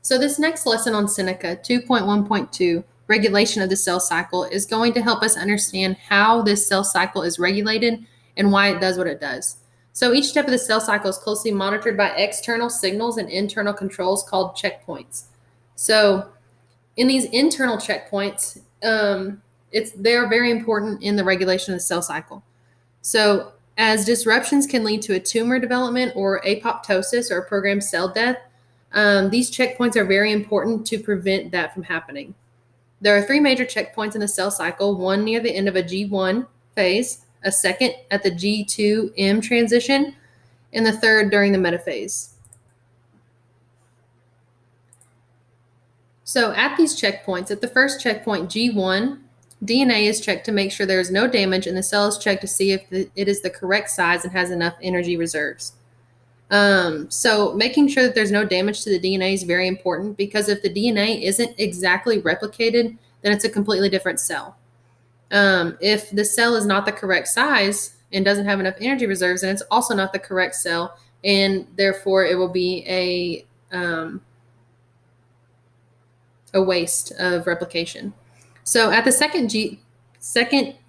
So this next lesson on Seneca 2.1.2, regulation of the cell cycle, is going to help us understand how this cell cycle is regulated and why it does what it does. So each step of the cell cycle is closely monitored by external signals and internal controls called checkpoints. So in these internal checkpoints, they're very important in the regulation of the cell cycle. So as disruptions can lead to a tumor development or apoptosis or programmed cell death, these checkpoints are very important to prevent that from happening. There are three major checkpoints in the cell cycle, one near the end of a G1 phase, a second at the G2M transition, and the third during the metaphase. So at these checkpoints, at the first checkpoint, G1, DNA is checked to make sure there is no damage, and the cell is checked to see if it is the correct size and has enough energy reserves. So making sure that there's no damage to the DNA is very important, because if the DNA isn't exactly replicated, then it's a completely different cell. If the cell is not the correct size and doesn't have enough energy reserves, then it's also not the correct cell, and therefore it will be a waste of replication. So at the second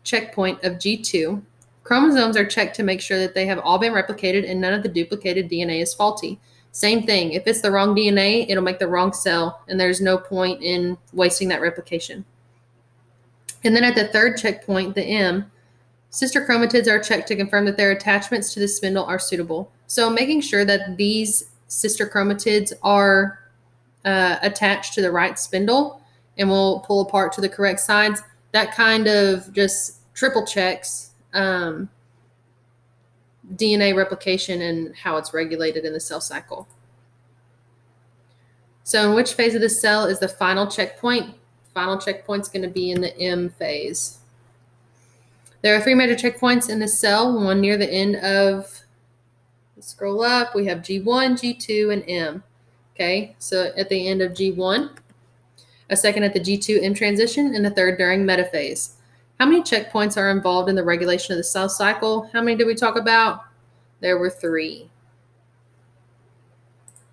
checkpoint of G2, chromosomes are checked to make sure that they have all been replicated and none of the duplicated DNA is faulty. Same thing, if it's the wrong DNA, it'll make the wrong cell, and there's no point in wasting that replication. And then at the third checkpoint, the M, sister chromatids are checked to confirm that their attachments to the spindle are suitable. So making sure that these sister chromatids are attached to the right spindle and will pull apart to the correct sides, that kind of just triple checks DNA replication and how it's regulated in the cell cycle. So in which phase of the cell is the final checkpoint? Final checkpoint's going to be in the M phase. There are three major checkpoints in the cell, one near the end of, let's scroll up, we have G1, G2, and M. Okay, so at the end of G1, a second at the G2M transition, and a third during metaphase. How many checkpoints are involved in the regulation of the cell cycle? How many did we talk about? There were three.